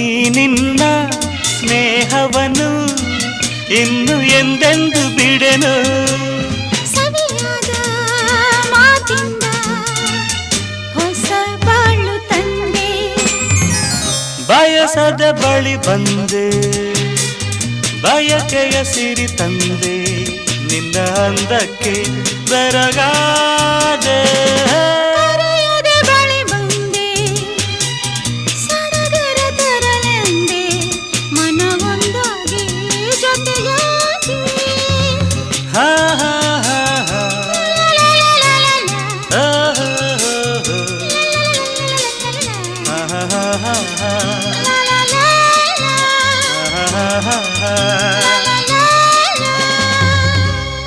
ಈ ನಿನ್ನ ಸ್ನೇಹವನು ಇನ್ನು ಎಂದೆಂದು ಬಿಡೆನು. ಸವಿಯಾದ ಮಾತಿಂದ ಹೊಸ ಬಾಳು ತಂದೆ, ಬಯಸದ ಬಳಿ ಬಂದೆ, ಬಯಕೆಯ ಸಿರಿ ತಂದೆ, ನಿನ್ನ ಅಂದಕ್ಕೆ ಬೆರಗಾದೆ.